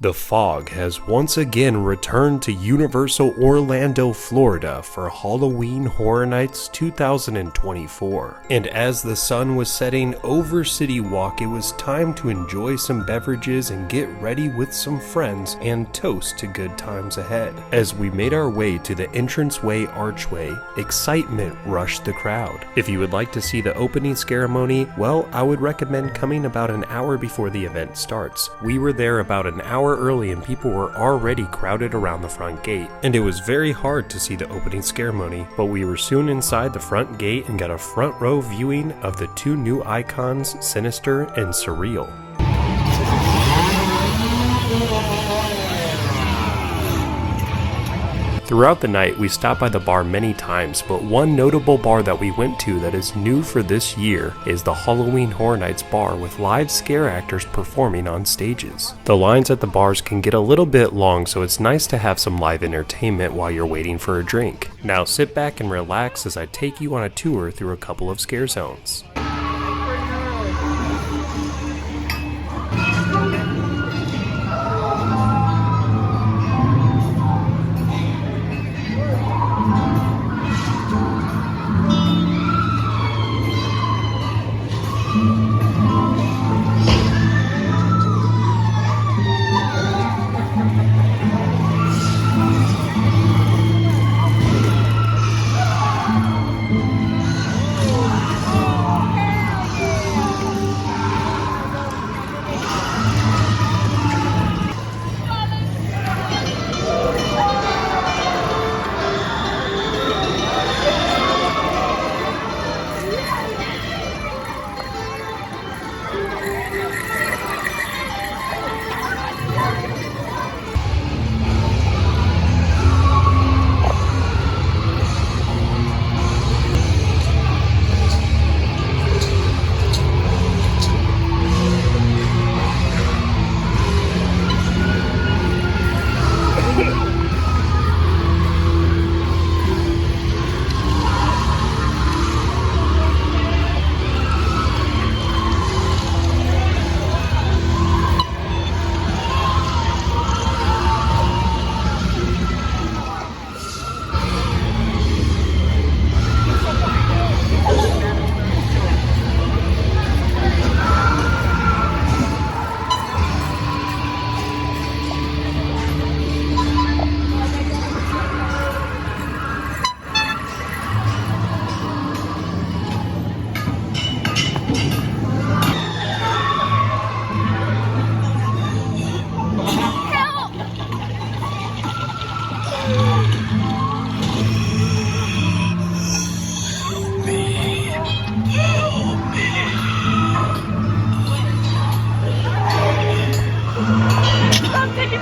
The fog has once again returned to Universal Orlando, Florida for Halloween Horror Nights 2024. And as the sun was setting over City Walk, it was time to enjoy some beverages and get ready with some friends and toast to good times ahead. As we made our way to the entranceway archway, excitement rushed the crowd. If you would like to see the opening ceremony, well, I would recommend coming about an hour before the event starts. We were there about an hour early and people were already crowded around the front gate, and it was very hard to see the opening ceremony, but we were soon inside the front gate and got a front row viewing of the two new icons, Sinister and Surreal. Throughout the night, we stopped by the bar many times, but one notable bar that we went to that is new for this year is the Halloween Horror Nights bar with live scare actors performing on stages. The lines at the bars can get a little bit long, so it's nice to have some live entertainment while you're waiting for a drink. Now sit back and relax as I take you on a tour through a couple of scare zones.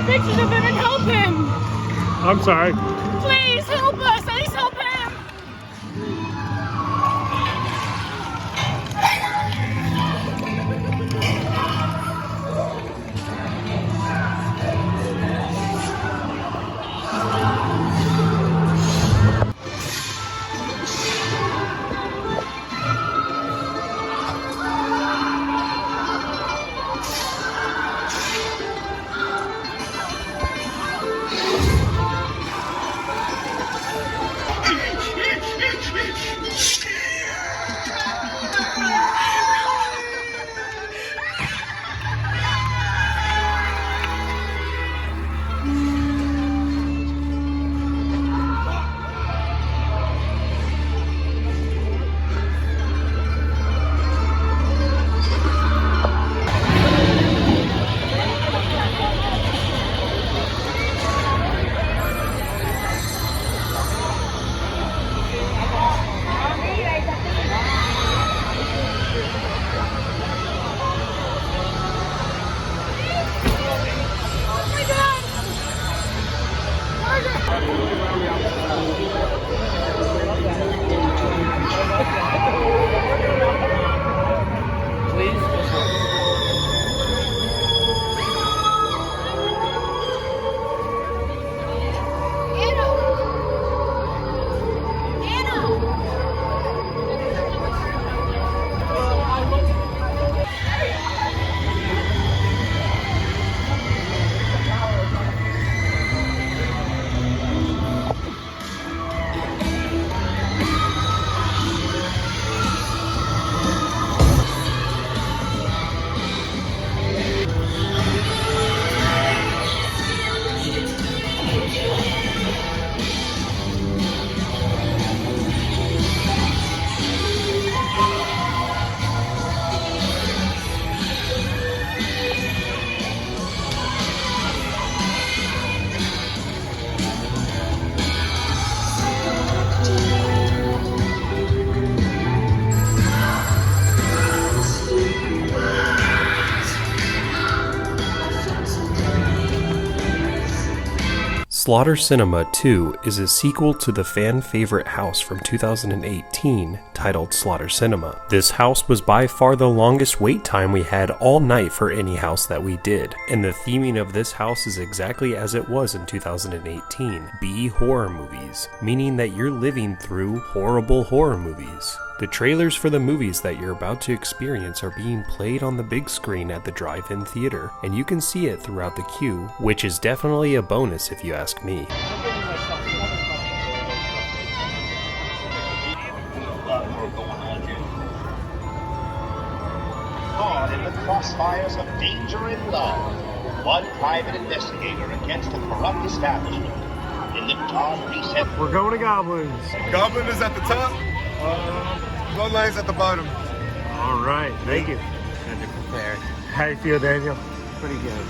Pictures of him and help him! I'm sorry. Please help us! At least help him! Slaughter Cinema 2 is a sequel to the fan favorite house from 2018 titled Slaughter Cinema. This house was by far the longest wait time we had all night for any house that we did, and the theming of this house is exactly as it was in 2018, B horror movies, meaning that you're living through horrible horror movies. The trailers for the movies that you're about to experience are being played on the big screen at the drive-in theater, and you can see it throughout the queue, which is definitely a bonus if you ask me. Caught in the crossfires of danger and love, one private investigator against a corrupt establishment in the dark recess. We're going to Goblins. Goblin is at the top, Bloodline's at the bottom. All right, thank you. Had to prepare. How you feel, Daniel? Pretty good.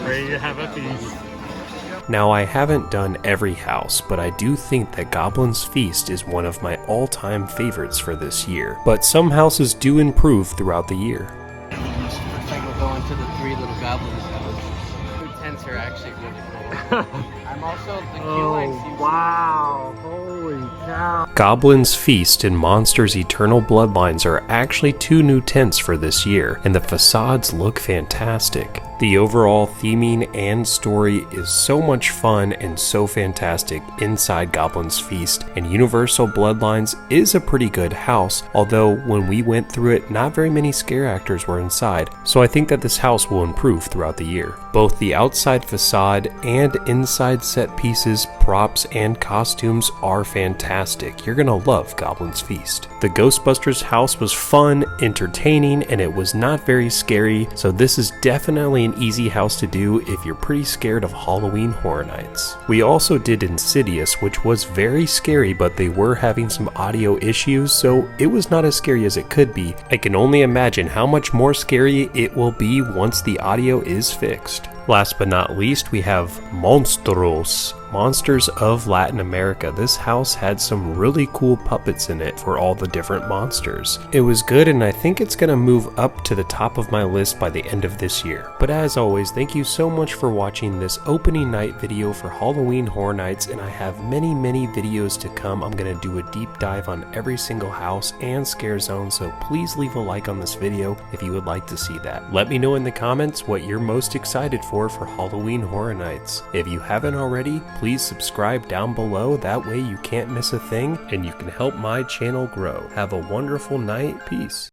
Ready to have a feast. Now, I haven't done every house, but I do think that Goblin's Feast is one of my all-time favorites for this year. But some houses do improve throughout the year. Looks like we're going to the three little goblins house. The tents are actually really cool. I'm also the queue line seems Wow, holy cow. Goblin's Feast and Monsters Eternal Bloodlines are actually two new tents for this year, and the facades look fantastic. The overall theming and story is so much fun and so fantastic inside Goblin's Feast, and Universal Bloodlines is a pretty good house, although when we went through it, not very many scare actors were inside, so I think that this house will improve throughout the year. Both the outside facade and inside set pieces, props, and costumes are fantastic. You're gonna love Goblin's Feast. The Ghostbusters house was fun, entertaining, and it was not very scary, so this is definitely an easy house to do if you're pretty scared of Halloween Horror Nights. We also did Insidious, which was very scary, but they were having some audio issues, so it was not as scary as it could be. I can only imagine how much more scary it will be once the audio is fixed. Last but not least, we have Monstruos, Monsters of Latin America. This house had some really cool puppets in it for all the different monsters. It was good, and I think it's going to move up to the top of my list by the end of this year. But as always, thank you so much for watching this opening night video for Halloween Horror Nights, and I have many videos to come. I'm going to do a deep dive on every single house and scare zone, so please leave a like on this video if you would like to see that. Let me know in the comments what you're most excited for Halloween Horror Nights. If you haven't already, please subscribe down below, that way you can't miss a thing and you can help my channel grow. Have a wonderful night. Peace.